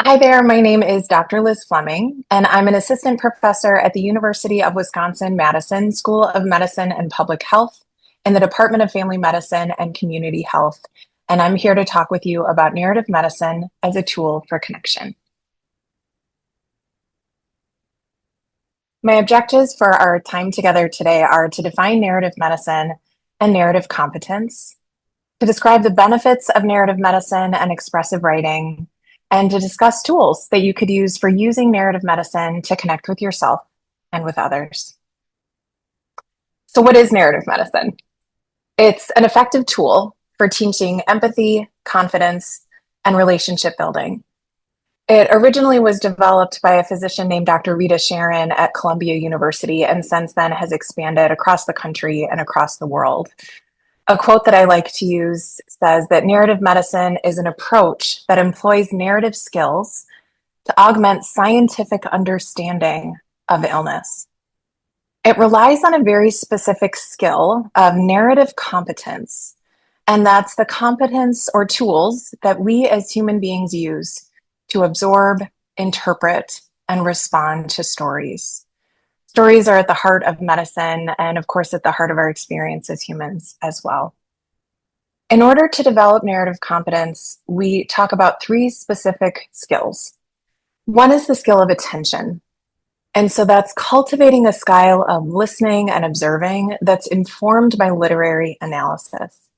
Hi there, my name is Dr. Liz Fleming, and I'm an assistant professor at the University of Wisconsin-Madison School of Medicine and Public Health in the Department of Family Medicine and Community Health. And I'm here to talk with you about narrative medicine as a tool for connection. My objectives for our time together today are to define narrative medicine and narrative competence, to describe the benefits of narrative medicine and expressive writing, and to discuss tools that you could use for using narrative medicine to connect with yourself and with others. So, what is narrative medicine? It's an effective tool for teaching empathy, confidence, and relationship building. It originally was developed by a physician named Dr. Rita Sharon at Columbia University, and since then has expanded across the country and across the world. A quote that I like to use says that narrative medicine is an approach that employs narrative skills to augment scientific understanding of illness. It relies on a very specific skill of narrative competence, and that's the competence or tools that we as human beings use to absorb, interpret, and respond to stories. Stories are at the heart of medicine and, of course, at the heart of our experience as humans as well. In order to develop narrative competence, we talk about three specific skills. One is the skill of attention. And so that's cultivating a style of listening and observing that's informed by literary analysis.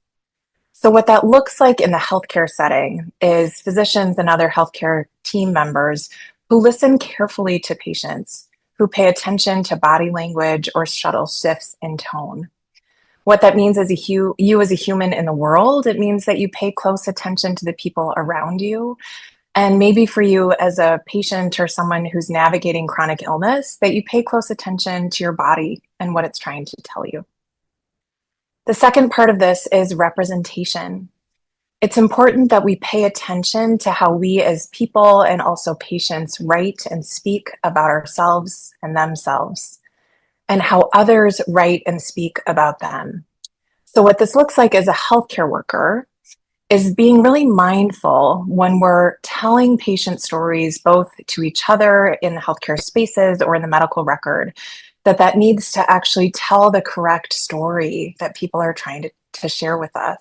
So what that looks like in the healthcare setting is physicians and other healthcare team members who listen carefully to patients, who pay attention to body language or subtle shifts in tone. What that means as you as a human in the world, it means that you pay close attention to the people around you. And maybe for you as a patient or someone who's navigating chronic illness, that you pay close attention to your body and what it's trying to tell you. The second part of this is representation. It's important that we pay attention to how we as people and also patients write and speak about ourselves and themselves, and how others write and speak about them. So what this looks like as a healthcare worker is being really mindful when we're telling patient stories, both to each other in the healthcare spaces or in the medical record, that needs to actually tell the correct story that people are trying to share with us.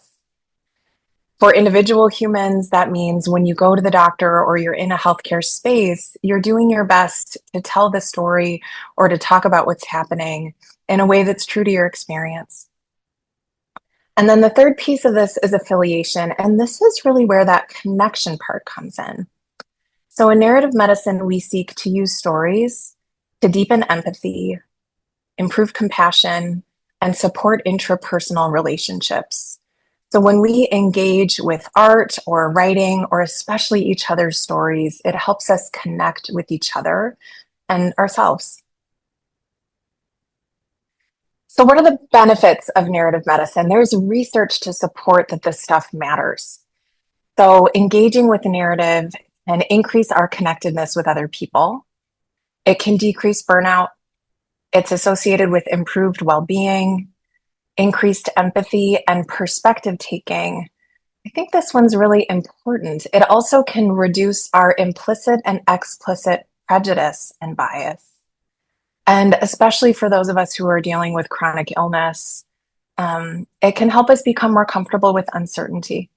For individual humans, that means when you go to the doctor or you're in a healthcare space, you're doing your best to tell the story or to talk about what's happening in a way that's true to your experience. And then the third piece of this is affiliation, and this is really where that connection part comes in. So in narrative medicine, we seek to use stories to deepen empathy, improve compassion, and support intrapersonal relationships. So when we engage with art or writing, or especially each other's stories, it helps us connect with each other and ourselves. So what are the benefits of narrative medicine? There's research to support that this stuff matters. So engaging with the narrative can increase our connectedness with other people. It can decrease burnout. It's associated with improved well-being, increased empathy, and perspective taking. I think this one's really important. It also can reduce our implicit and explicit prejudice and bias. And especially for those of us who are dealing with chronic illness, it can help us become more comfortable with uncertainty.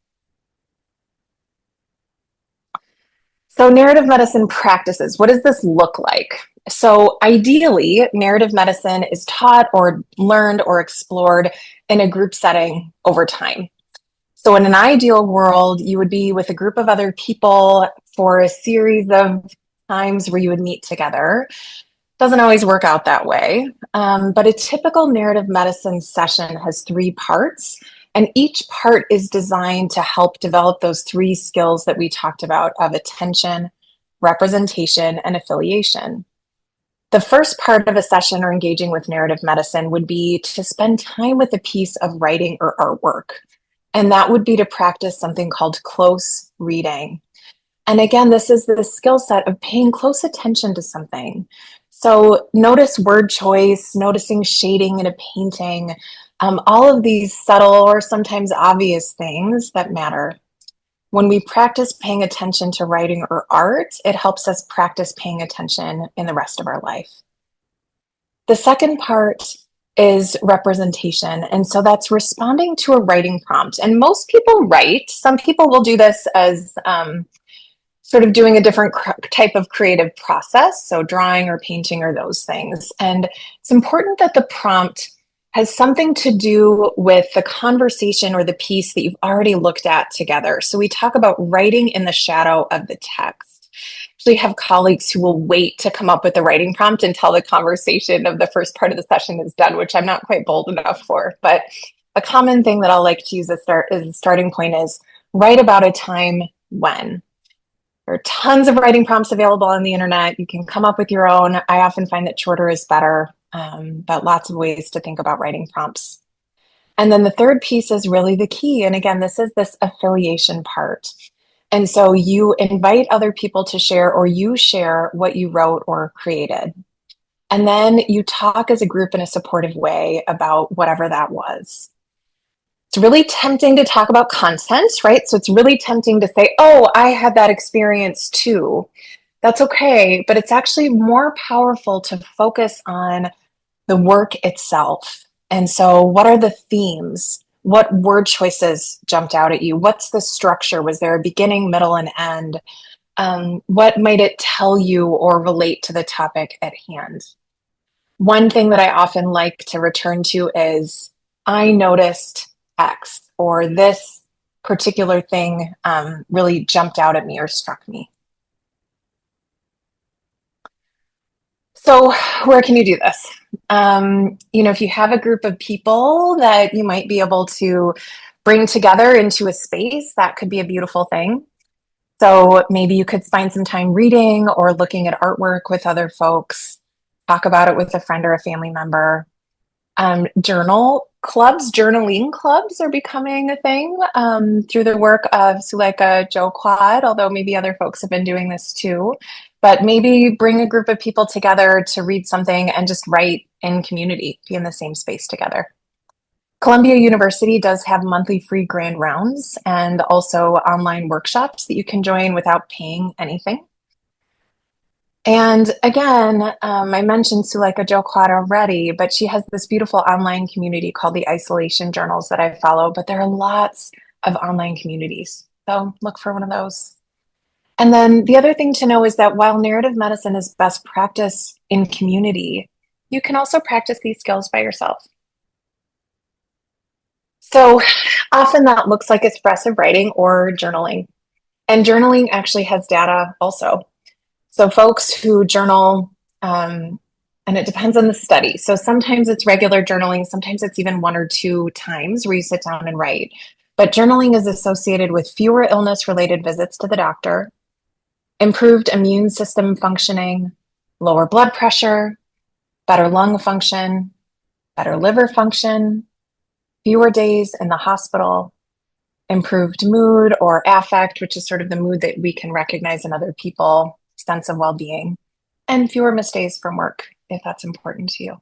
So narrative medicine practices, what does this look like? So ideally, narrative medicine is taught or learned or explored in a group setting over time. So in an ideal world, you would be with a group of other people for a series of times where you would meet together. Doesn't always work out that way, but a typical narrative medicine session has three parts, and each part is designed to help develop those three skills that we talked about of attention, representation, and affiliation. The first part of a session or engaging with narrative medicine would be to spend time with a piece of writing or artwork, and that would be to practice something called close reading. And again, this is the skill set of paying close attention to something. So notice word choice, noticing shading in a painting, all of these subtle or sometimes obvious things that matter. When we practice paying attention to writing or art, it helps us practice paying attention in the rest of our life. The second part is representation. And so that's responding to a writing prompt. And most people write. Some people will do this as sort of doing a different type of creative process, so drawing or painting or those things. And it's important that the prompt has something to do with the conversation or the piece that you've already looked at together. So we talk about writing in the shadow of the text. Actually have colleagues who will wait to come up with the writing prompt until the conversation of the first part of the session is done, which I'm not quite bold enough for. But a common thing that I'll like to use as a starting point is write about a time when. There are tons of writing prompts available on the internet. You can come up with your own. I often find that shorter is better, but lots of ways to think about writing prompts. And then the third piece is really the key. And again, this is this affiliation part. And so you invite other people to share, or you share what you wrote or created. And then you talk as a group in a supportive way about whatever that was. It's really tempting to talk about content, right? So it's really tempting to say, oh, I had that experience too. That's okay. But it's actually more powerful to focus on the work itself. And so what are the themes? What word choices jumped out at you? What's the structure? Was there a beginning, middle, and end? What might it tell you or relate to the topic at hand? One thing that I often like to return to is, I noticed X, or this particular thing really jumped out at me or struck me. So where can you do this? If you have a group of people that you might be able to bring together into a space, that could be a beautiful thing. So maybe you could spend some time reading or looking at artwork with other folks, talk about it with a friend or a family member. Journaling clubs are becoming a thing through the work of Suleika Jo Quad, although maybe other folks have been doing this too. But maybe bring a group of people together to read something and just write in community, be in the same space together. Columbia University does have monthly free grand rounds and also online workshops that you can join without paying anything. And again, I mentioned Suleika Jo Quad already, but she has this beautiful online community called the Isolation Journals that I follow, but there are lots of online communities. So look for one of those. And then the other thing to know is that while narrative medicine is best practice in community, you can also practice these skills by yourself. So often that looks like expressive writing or journaling. And journaling actually has data also. So folks who journal, and it depends on the study. So sometimes it's regular journaling, sometimes it's even 1 or 2 times where you sit down and write. But journaling is associated with fewer illness-related visits to the doctor, improved immune system functioning, lower blood pressure, better lung function, better liver function, fewer days in the hospital, improved mood or affect, which is sort of the mood that we can recognize in other people, sense of well-being, and fewer mistakes from work, if that's important to you.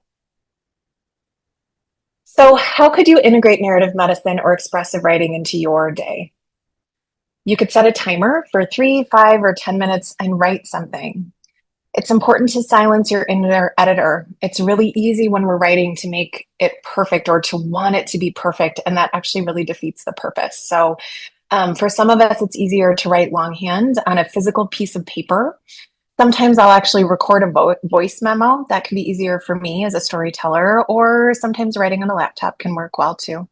So how could you integrate narrative medicine or expressive writing into your day? You could set a timer for 3, 5, or 10 minutes and write something. It's important to silence your inner editor. It's really easy when we're writing to make it perfect or to want it to be perfect, and that actually really defeats the purpose. So for some of us, it's easier to write longhand on a physical piece of paper. Sometimes I'll actually record a voice memo. That can be easier for me as a storyteller, or sometimes writing on a laptop can work well too.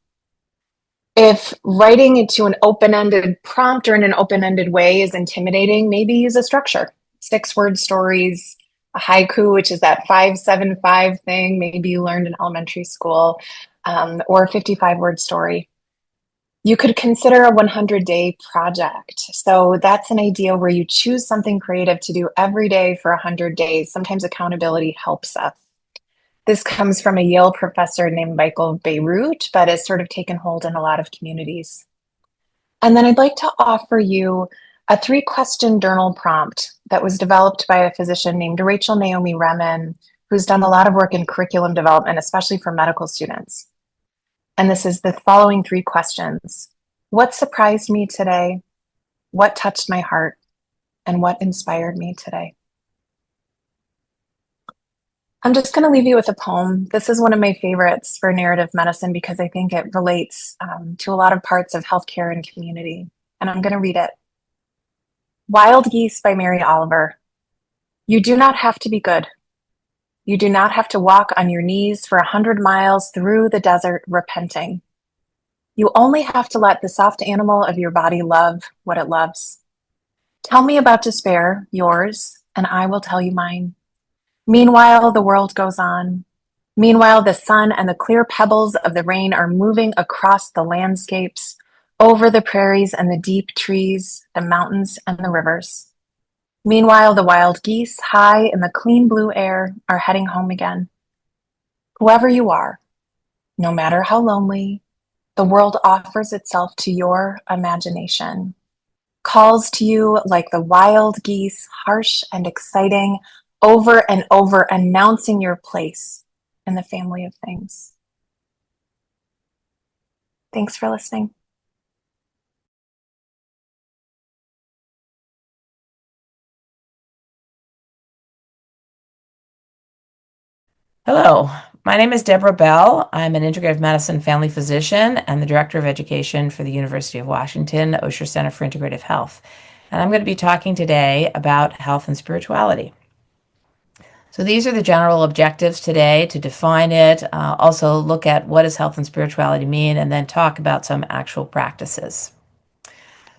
If writing into an open-ended prompt or in an open-ended way is intimidating, maybe use a structure. 6-word stories, a haiku, which is that 5-7-5 thing maybe you learned in elementary school, or a 55-word story. You could consider a 100-day project. So that's an idea where you choose something creative to do every day for 100 days. Sometimes accountability helps us. This comes from a Yale professor named Michael Beirut, but has sort of taken hold in a lot of communities. And then I'd like to offer you a 3-question journal prompt that was developed by a physician named Rachel Naomi Remen, who's done a lot of work in curriculum development, especially for medical students. And this is the following 3 questions. What surprised me today? what touched my heart, and what inspired me today. I'm just going to leave you with a poem. This is one of my favorites for narrative medicine because I think it relates to a lot of parts of healthcare and community. And I'm going to read it. Wild Geese by Mary Oliver. You do not have to be good. You do not have to walk on your knees for 100 miles through the desert repenting. You only have to let the soft animal of your body love what it loves. Tell me about despair, yours, and I will tell you mine. Meanwhile, the world goes on. Meanwhile, the sun and the clear pebbles of the rain are moving across the landscapes, over the prairies and the deep trees, the mountains and the rivers. Meanwhile, the wild geese, high in the clean blue air, are heading home again. Whoever you are, no matter how lonely, the world offers itself to your imagination, calls to you like the wild geese, harsh and exciting, over and over, announcing your place in the family of things. Thanks for listening. Hello, my name is Debra Bell. I'm an integrative medicine family physician and the director of education for the University of Washington Osher Center for Integrative Health. And I'm going to be talking today about health and spirituality. So these are the general objectives today: to define it, also look at what does health and spirituality mean, and then talk about some actual practices.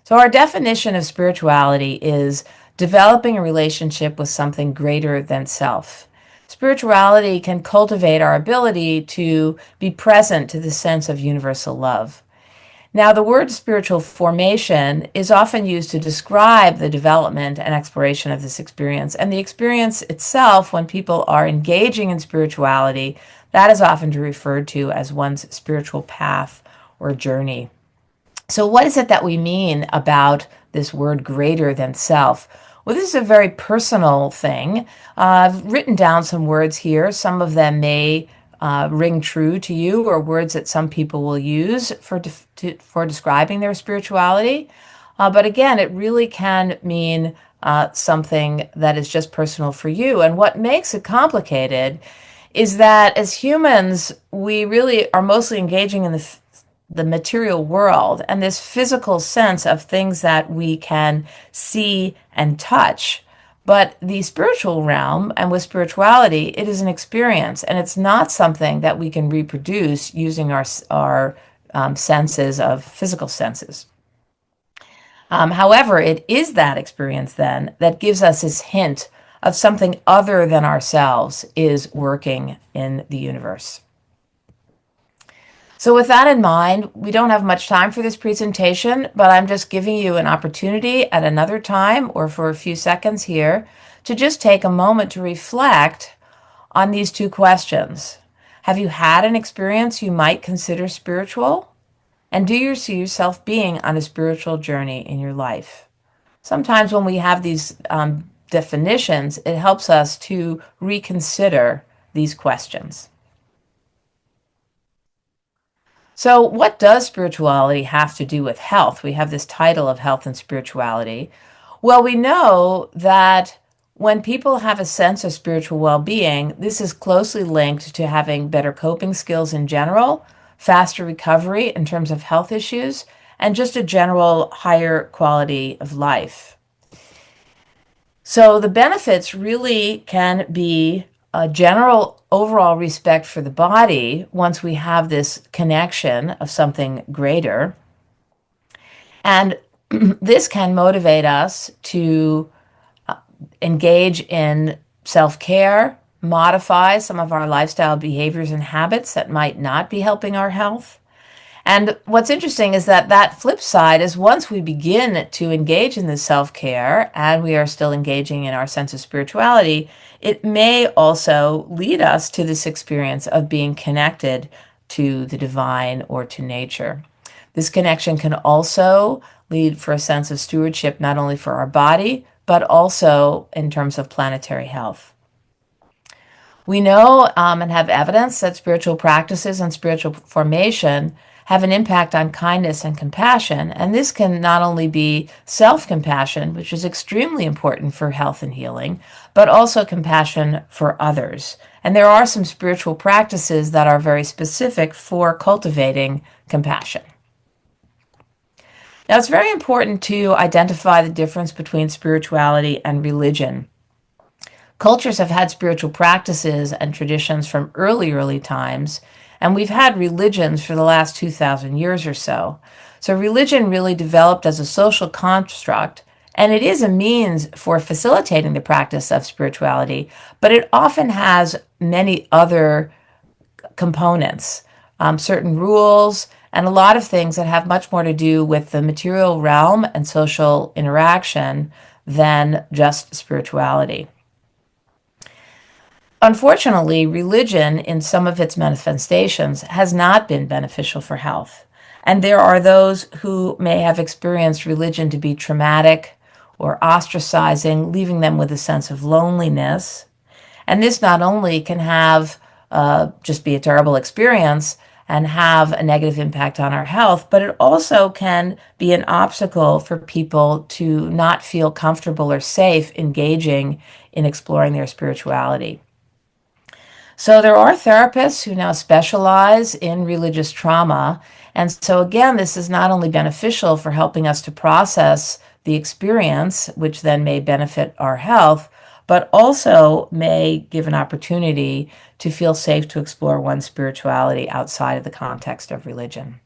So our definition of spirituality is developing a relationship with something greater than self. Spirituality can cultivate our ability to be present to the sense of universal love. Now, the word spiritual formation is often used to describe the development and exploration of this experience. And the experience itself, when people are engaging in spirituality, that is often referred to as one's spiritual path or journey. So what is it that we mean about this word greater than self? Well, this is a very personal thing. I've written down some words here. Some of them may ring true to you, or words that some people will use for describing their spirituality. But again, it really can mean something that is just personal for you. And what makes it complicated is that as humans, we really are mostly engaging in the material world and this physical sense of things that we can see and touch. But the spiritual realm, and with spirituality, it is an experience, and it's not something that we can reproduce using our senses of physical senses. However, it is that experience then that gives us this hint of something other than ourselves is working in the universe. So with that in mind, we don't have much time for this presentation, but I'm just giving you an opportunity at another time or for a few seconds here to just take a moment to reflect on these two questions. Have you had an experience you might consider spiritual? And do you see yourself being on a spiritual journey in your life? Sometimes when we have these definitions, it helps us to reconsider these questions. So what does spirituality have to do with health? We have this title of health and spirituality. Well, we know that when people have a sense of spiritual well-being, this is closely linked to having better coping skills in general, faster recovery in terms of health issues, and just a general higher quality of life. So the benefits really can be a general overall respect for the body once we have this connection of something greater. And this can motivate us to engage in self-care, modify some of our lifestyle behaviors and habits that might not be helping our health. And what's interesting is that that flip side is once we begin to engage in this self-care and we are still engaging in our sense of spirituality, it may also lead us to this experience of being connected to the divine or to nature. This connection can also lead for a sense of stewardship, not only for our body, but also in terms of planetary health. We know and have evidence that spiritual practices and spiritual formation have an impact on kindness and compassion. And this can not only be self-compassion, which is extremely important for health and healing, but also compassion for others. And there are some spiritual practices that are very specific for cultivating compassion. Now, it's very important to identify the difference between spirituality and religion. Cultures have had spiritual practices and traditions from early times, and we've had religions for the last 2,000 years or so. So religion really developed as a social construct, and it is a means for facilitating the practice of spirituality, but it often has many other components, certain rules, and a lot of things that have much more to do with the material realm and social interaction than just spirituality. Unfortunately, religion in some of its manifestations has not been beneficial for health. And there are those who may have experienced religion to be traumatic or ostracizing, leaving them with a sense of loneliness. And this not only can have just be a terrible experience and have a negative impact on our health, but it also can be an obstacle for people to not feel comfortable or safe engaging in exploring their spirituality. So there are therapists who now specialize in religious trauma. And so again, this is not only beneficial for helping us to process the experience, which then may benefit our health, but also may give an opportunity to feel safe to explore one's spirituality outside of the context of religion.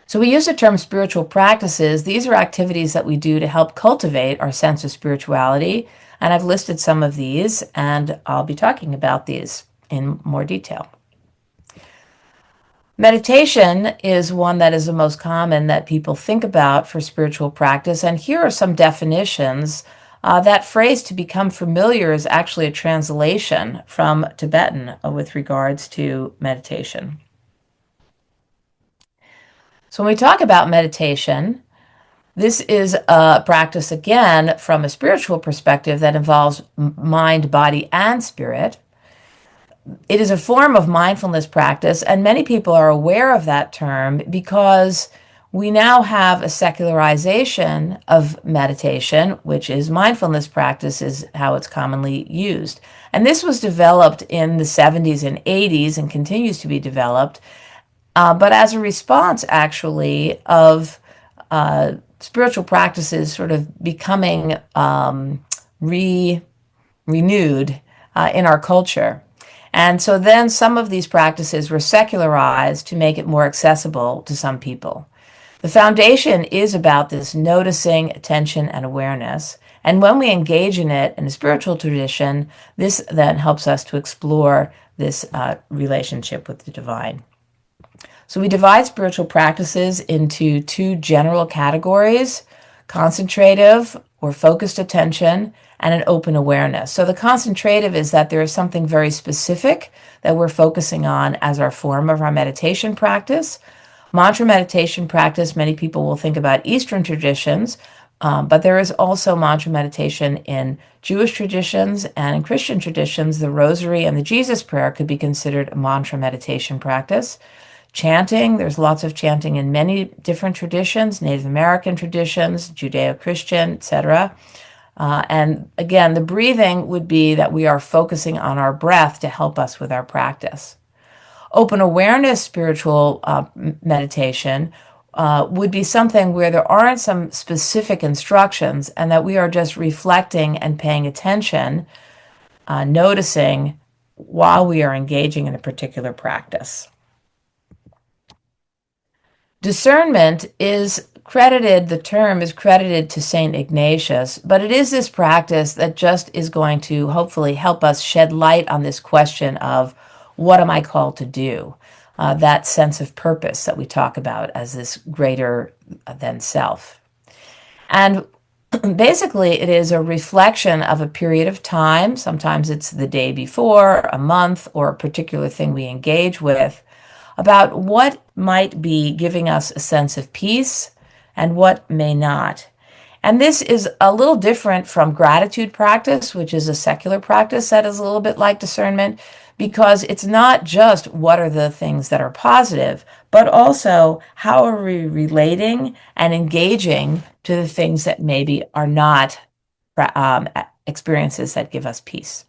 So we use the term spiritual practices. These are activities that we do to help cultivate our sense of spirituality. And I've listed some of these, and I'll be talking about these in more detail. Meditation is one that is the most common that people think about for spiritual practice. And here are some definitions. That phrase "to become familiar" is actually a translation from Tibetan with regards to meditation. So when we talk about meditation, this is a practice, again, from a spiritual perspective that involves mind, body, and spirit. It is a form of mindfulness practice, and many people are aware of that term because we now have a secularization of meditation, which is mindfulness practice, is how it's commonly used. And this was developed in the 70s and 80s and continues to be developed, but as a response, actually, of spiritual practices sort of becoming renewed in our culture. And so then some of these practices were secularized to make it more accessible to some people. The foundation is about this noticing, attention, and awareness. And when we engage in it in a spiritual tradition, this then helps us to explore this relationship with the divine. So we divide spiritual practices into two general categories: concentrative or focused attention, and an open awareness. So the concentrative is that there is something very specific that we're focusing on as our form of our meditation practice. Mantra meditation practice, many people will think about Eastern traditions, but there is also mantra meditation in Jewish traditions, and in Christian traditions, the Rosary and the Jesus Prayer could be considered a mantra meditation practice. Chanting, there's lots of chanting in many different traditions, Native American traditions, Judeo-Christian, etc. And again, the breathing would be that we are focusing on our breath to help us with our practice. Open awareness spiritual meditation would be something where there aren't some specific instructions and that we are just reflecting and paying attention, noticing while we are engaging in a particular practice. Discernment is credited, the term is credited to St. Ignatius, but it is this practice that just is going to hopefully help us shed light on this question of what am I called to do? That sense of purpose that we talk about as this greater than self. And basically, it is a reflection of a period of time. Sometimes it's the day before, a month, or a particular thing we engage with, about what might be giving us a sense of peace and what may not. And this is a little different from gratitude practice, which is a secular practice that is a little bit like discernment, because it's not just what are the things that are positive, but also how are we relating and engaging to the things that maybe are not experiences that give us peace.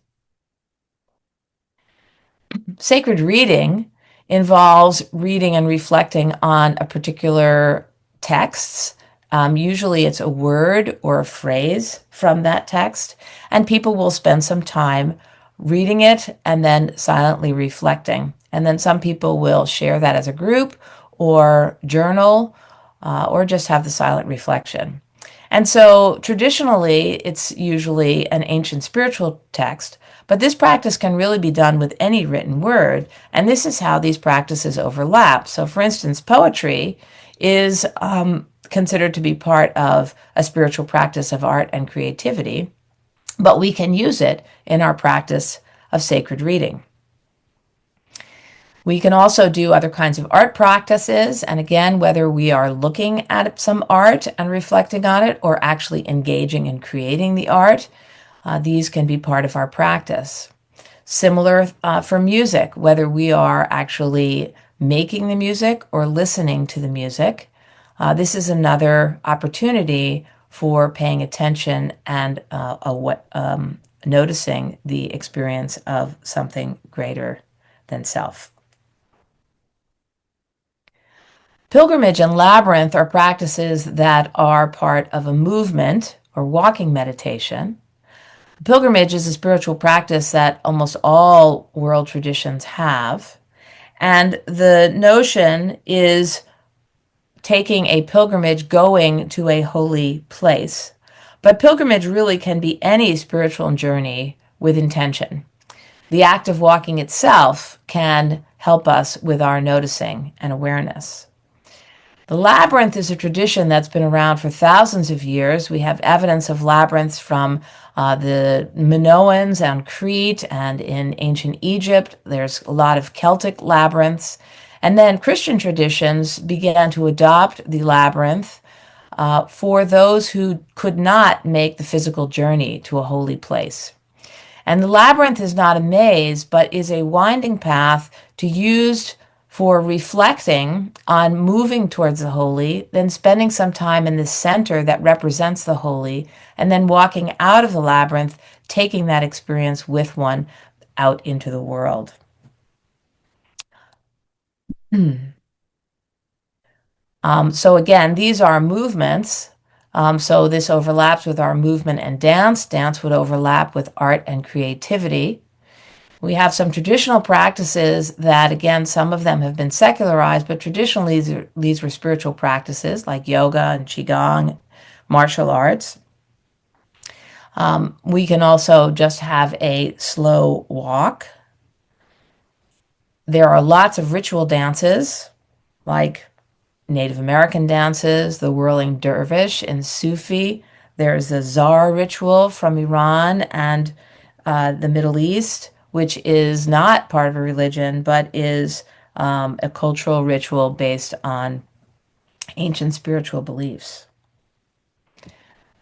Sacred reading involves reading and reflecting on a particular text. Usually it's a word or a phrase from that text, and people will spend some time reading it and then silently reflecting. And then some people will share that as a group or journal or just have the silent reflection. And so traditionally, it's usually an ancient spiritual text, but this practice can really be done with any written word. And this is how these practices overlap. So, for instance, poetry is considered to be part of a spiritual practice of art and creativity, but we can use it in our practice of sacred reading. We can also do other kinds of art practices. And again, whether we are looking at some art and reflecting on it or actually engaging in creating the art, these can be part of our practice. Similar for music, whether we are actually making the music or listening to the music. This is another opportunity for paying attention and noticing the experience of something greater than self. Pilgrimage and labyrinth are practices that are part of a movement or walking meditation. Pilgrimage is a spiritual practice that almost all world traditions have. And the notion is taking a pilgrimage, going to a holy place. But pilgrimage really can be any spiritual journey with intention. The act of walking itself can help us with our noticing and awareness. The labyrinth is a tradition that's been around for thousands of years. We have evidence of labyrinths from the Minoans on Crete and in ancient Egypt. There's a lot of Celtic labyrinths. And then Christian traditions began to adopt the labyrinth for those who could not make the physical journey to a holy place. And the labyrinth is not a maze, but is a winding path to use for reflecting on moving towards the holy, then spending some time in the center that represents the holy, and then walking out of the labyrinth, taking that experience with one out into the world. So again, these are movements. So this overlaps with our movement and dance. Dance would overlap with art and creativity. We have some traditional practices that, again, some of them have been secularized, but traditionally these were spiritual practices like yoga and qigong, martial arts. We can also just have a slow walk. There are lots of ritual dances like Native American dances, the whirling dervish in Sufi. There's the Zar ritual from Iran and the Middle East, which is not part of a religion, but is a cultural ritual based on ancient spiritual beliefs.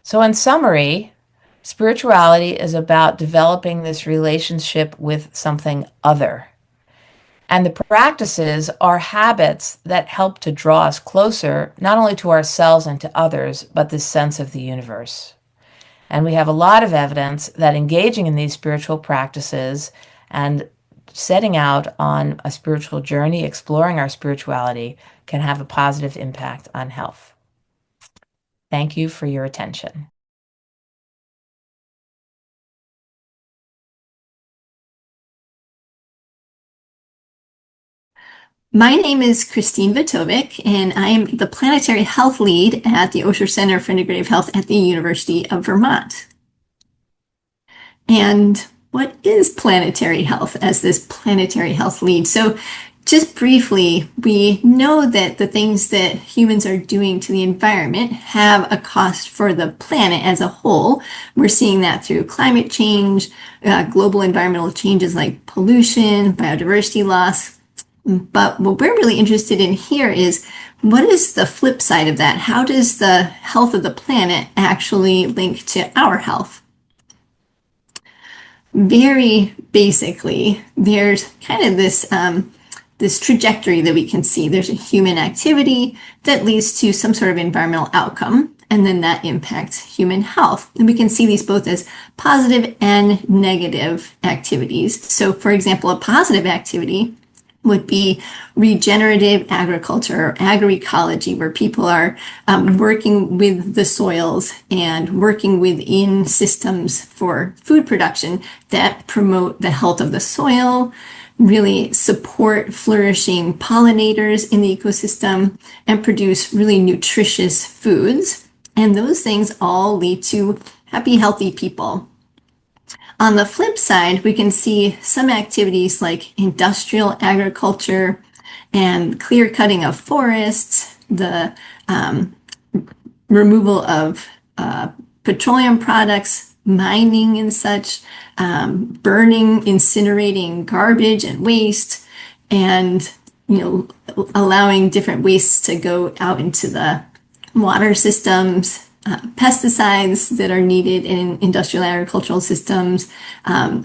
So in summary, spirituality is about developing this relationship with something other. And the practices are habits that help to draw us closer, not only to ourselves and to others, but this sense of the universe. And we have a lot of evidence that engaging in these spiritual practices and setting out on a spiritual journey, exploring our spirituality, can have a positive impact on health. Thank you for your attention. My name is Christine Vatovec, and I am the Planetary Health Lead at the Osher Center for Integrative Health at the University of Vermont. And what is planetary health as this planetary health lead? So just briefly, we know that the things that humans are doing to the environment have a cost for the planet as a whole. We're seeing that through climate change, global environmental changes like pollution, biodiversity loss. But what we're really interested in here is what is the flip side of that? How does the health of the planet actually link to our health? very basically, there's kind of this trajectory that we can see. There's a human activity that leads to some sort of environmental outcome, and then that impacts human health. And we can see these both as positive and negative activities. So, for example, a positive activity would be regenerative agriculture or agroecology, where people are working with the soils and working within systems for food production that promote the health of the soil, really support flourishing pollinators in the ecosystem, and produce really nutritious foods. And those things all lead to happy, healthy people. On the flip side, we can see some activities like industrial agriculture and clear cutting of forests, the removal of petroleum products, mining and such, burning, incinerating garbage and waste, and allowing different wastes to go out into the water systems. Pesticides that are needed in industrial agricultural systems,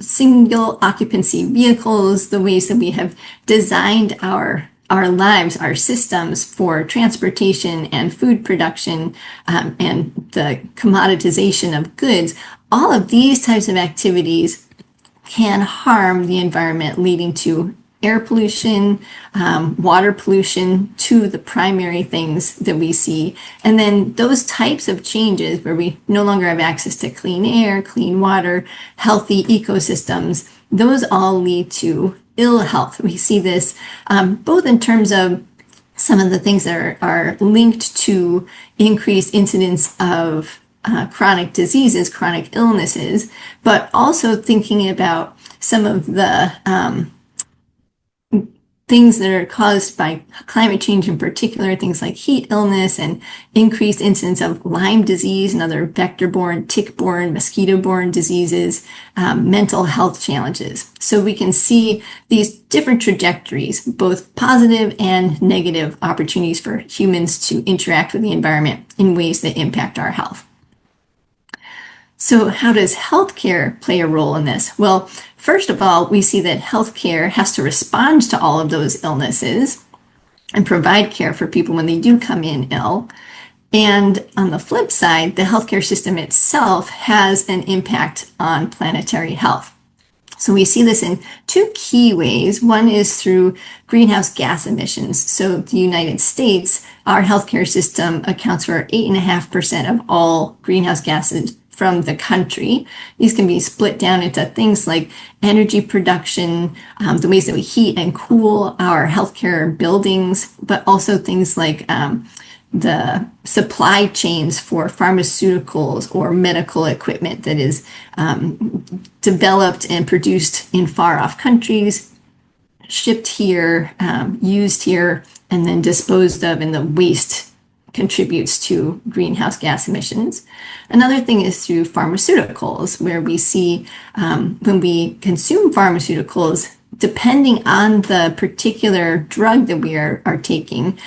single occupancy vehicles, the ways that we have designed our lives, our systems for transportation and food production, and the commoditization of goods. All of these types of activities can harm the environment, leading to air pollution, water pollution, to the primary things that we see. And then those types of changes where we no longer have access to clean air, clean water, healthy ecosystems, those all lead to ill health. We see this both in terms of some of the things that are linked to increased incidence of chronic diseases, chronic illnesses, but also thinking about some of the things that are caused by climate change, in particular, things like heat illness and increased incidence of Lyme disease and other vector-borne, tick-borne, mosquito-borne diseases, mental health challenges. So we can see these different trajectories, both positive and negative opportunities for humans to interact with the environment in ways that impact our health. So how does healthcare play a role in this? Well, first of all, we see that healthcare has to respond to all of those illnesses and provide care for people when they do come in ill. And on the flip side, the healthcare system itself has an impact on planetary health. So we see this in two key ways. One is through greenhouse gas emissions. So the United States, our healthcare system accounts for 8.5% of all greenhouse gases from the country. These can be split down into things like energy production, the ways that we heat and cool our healthcare buildings, but also things like the supply chains for pharmaceuticals or medical equipment that is developed and produced in far-off countries, shipped here, used here, and then disposed of, and the waste contributes to greenhouse gas emissions. Another thing is through pharmaceuticals, where we see when we consume pharmaceuticals, depending on the particular drug that we are taking,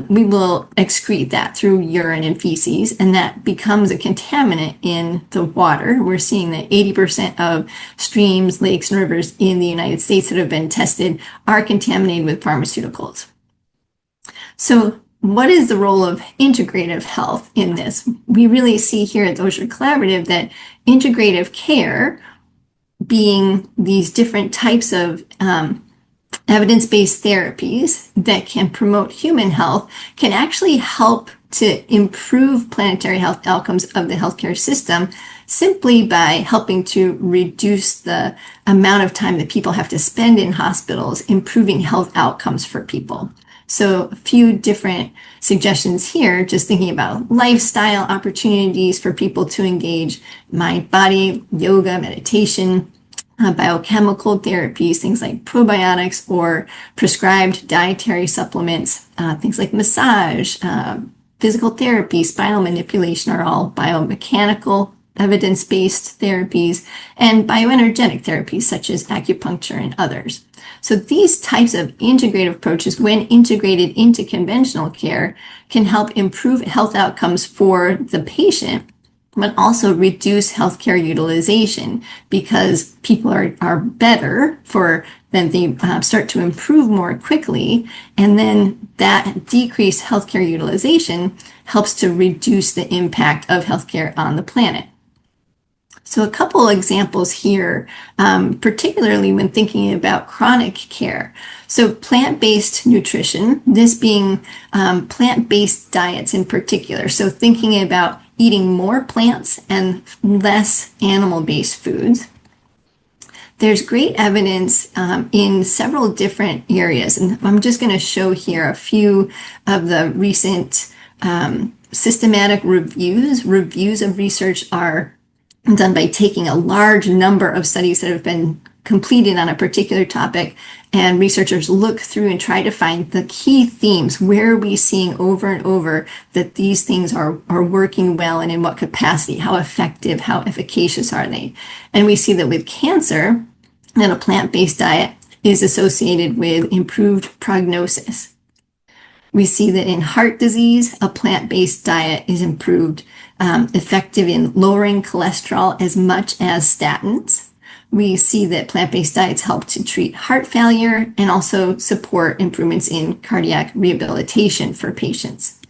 we will excrete that through urine and feces, and that becomes a contaminant in the water. We're seeing that 80% of streams, lakes, and rivers in the United States that have been tested are contaminated with pharmaceuticals. So what is the role of integrative health in this? We really see here at the Osher Collaborative that integrative care, being these different types of evidence-based therapies that can promote human health, can actually help to improve planetary health outcomes of the healthcare system simply by helping to reduce the amount of time that people have to spend in hospitals, improving health outcomes for people. So a few different suggestions here, just thinking about lifestyle opportunities for people to engage, mind, body, yoga, meditation, biochemical therapies, things like probiotics or prescribed dietary supplements, things like massage, physical therapy, spinal manipulation are all biomechanical, evidence-based therapies, and bioenergetic therapies such as acupuncture and others. So these types of integrative approaches, when integrated into conventional care, can help improve health outcomes for the patient, but also reduce healthcare utilization because people are better for then they start to improve more quickly, and then that decreased healthcare utilization helps to reduce the impact of healthcare on the planet. So a couple examples here, particularly when thinking about chronic care. So plant-based nutrition, this being plant-based diets in particular. So thinking about eating more plants and less animal-based foods. There's great evidence in several different areas, and I'm just going to show here a few of the recent systematic reviews of research are done by taking a large number of studies that have been completed on a particular topic, and researchers look through and try to find the key themes. Where are we seeing over and over that these things are working well, and in what capacity? How effective, how efficacious are they? And we see that with cancer, that a plant-based diet is associated with improved prognosis. We see that in heart disease, a plant-based diet is effective in lowering cholesterol as much as statins. We see that plant-based diets help to treat heart failure and also support improvements in cardiac rehabilitation for patients.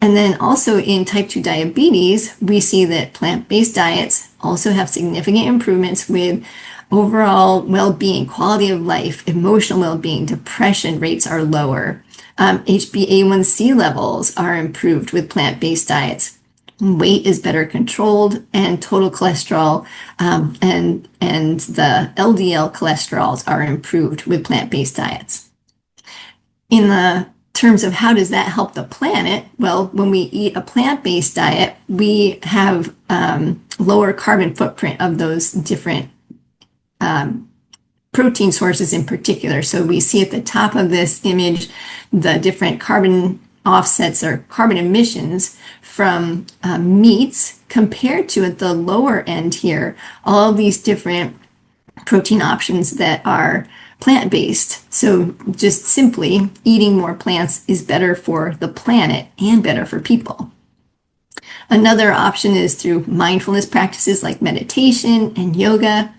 And then also in type 2 diabetes, we see that plant-based diets also have significant improvements with overall well-being, quality of life, emotional well-being, depression rates are lower. HbA1c levels are improved with plant-based diets. Weight is better controlled, and total cholesterol and the LDL cholesterols are improved with plant-based diets. In the terms of how does that help the planet? Well, when we eat a plant-based diet, we have lower carbon footprint of those different protein sources in particular. So we see at the top of this image the different carbon offsets or carbon emissions from meats compared to at the lower end here, all these different protein options that are plant-based. So just simply eating more plants is better for the planet and better for people. Another option is through mindfulness practices like meditation and yoga.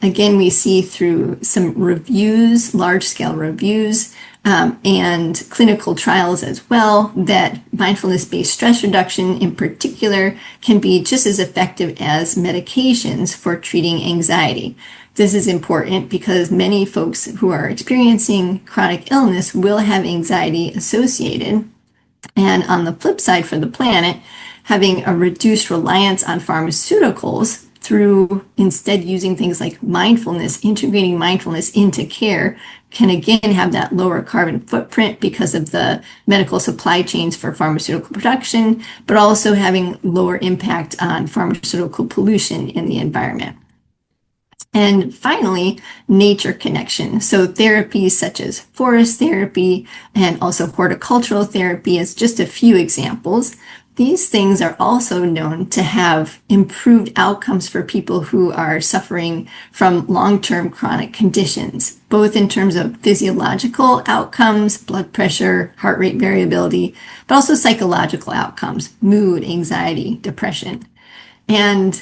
Again, we see through some reviews, large-scale reviews, and clinical trials as well, that mindfulness-based stress reduction in particular can be just as effective as medications for treating anxiety. This is important because many folks who are experiencing chronic illness will have anxiety associated. And on the flip side for the planet, having a reduced reliance on pharmaceuticals through instead using things like mindfulness, integrating mindfulness into care, can again have that lower carbon footprint because of the medical supply chains for pharmaceutical production, but also having lower impact on pharmaceutical pollution in the environment. And finally, nature connection. So therapies such as forest therapy and also horticultural therapy as just a few examples. These things are also known to have improved outcomes for people who are suffering from long-term chronic conditions, both in terms of physiological outcomes, blood pressure, heart rate variability, but also psychological outcomes, mood, anxiety, depression. And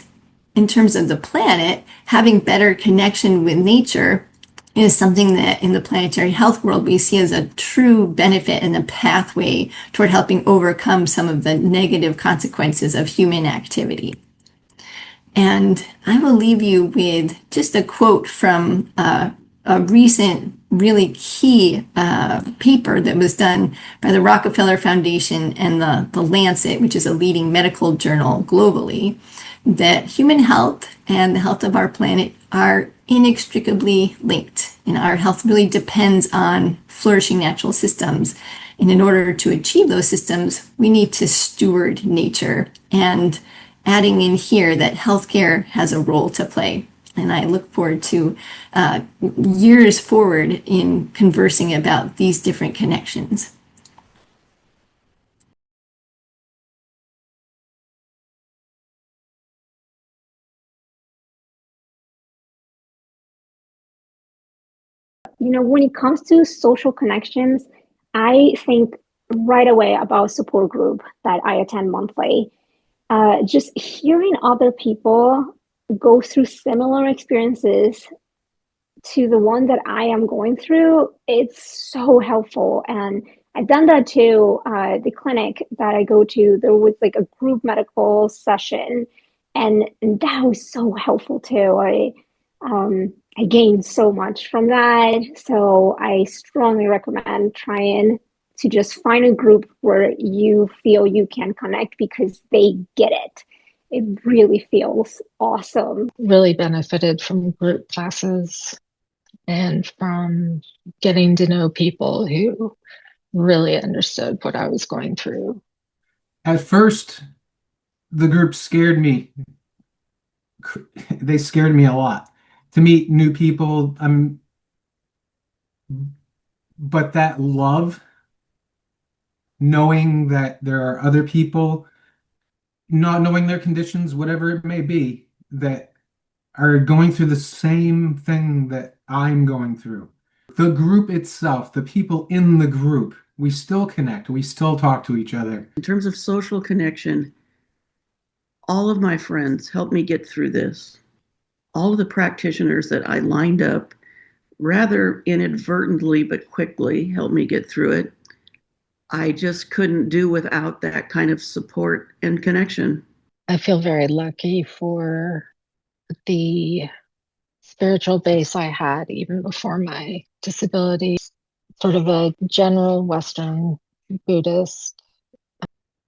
in terms of the planet, having better connection with nature is something that in the planetary health world we see as a true benefit and a pathway toward helping overcome some of the negative consequences of human activity. And I will leave you with just a quote from a recent really key paper that was done by the Rockefeller Foundation and the Lancet, which is a leading medical journal globally, that human health and the health of our planet are inextricably linked, and our health really depends on flourishing natural systems. And in order to achieve those systems, we need to steward nature, and adding in here that healthcare has a role to play. And I look forward to years forward in conversing about these different connections. When it comes to social connections, I think right away about support group that I attend monthly. just hearing other people go through similar experiences to the one that I am going through, it's so helpful. And I've done that too. The clinic that I go to, there was like a group medical session, and that was so helpful too. I gained so much from that. So I strongly recommend trying to just find a group where you feel you can connect because they get it. It really feels awesome. Really benefited from group classes and from getting to know people who really understood what I was going through. At first, the group scared me. They scared me a lot to meet new people. But that love, knowing that there are other people, not knowing their conditions, whatever it may be, that are going through the same thing that I'm going through. The group itself, the people in the group, we still connect, we still talk to each other. In terms of social connection, all of my friends helped me get through this. All of the practitioners that I lined up rather inadvertently but quickly helped me get through it. I just couldn't do without that kind of support and connection. I feel very lucky for the spiritual base I had even before my disability, sort of a general Western Buddhist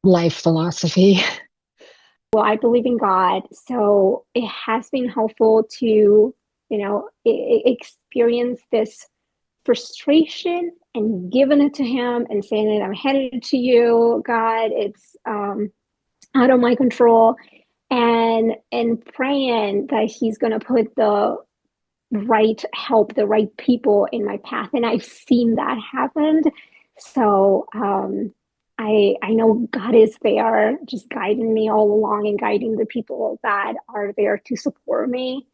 life philosophy. Well, I believe in God, so it has been helpful to, experience this frustration and giving it to Him and saying that I'm headed to you, God. It's out of my control, and praying that He's going to put the right help, the right people in my path, and I've seen that happen. So I know God is there, just guiding me all along and guiding the people that are there to support me.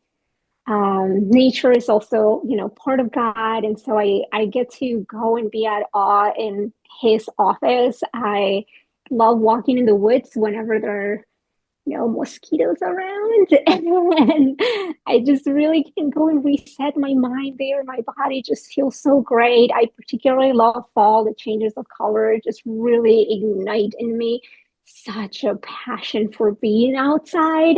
Nature is also, part of God, and so I get to go and be at awe in His office. I love walking in the woods whenever there are mosquitoes around, and I just really can go and reset my mind there. My body just feels so great. I particularly love fall. The changes of color just really ignite in me such a passion for being outside.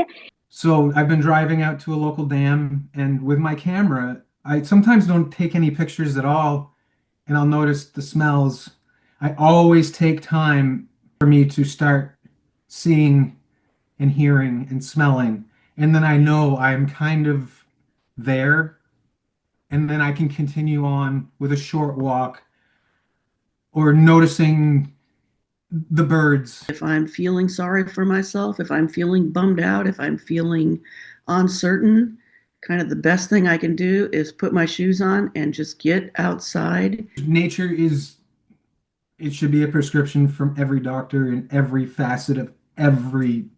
So I've been driving out to a local dam, and with my camera, I sometimes don't take any pictures at all, and I'll notice the smells. I always take time for me to start seeing and hearing and smelling, and then I know I'm kind of there, and then I can continue on with a short walk or noticing the birds. If I'm feeling sorry for myself, if I'm feeling bummed out, if I'm feeling uncertain, kind of the best thing I can do is put my shoes on and just get outside. Nature it should be a prescription from every doctor in every facet of everything.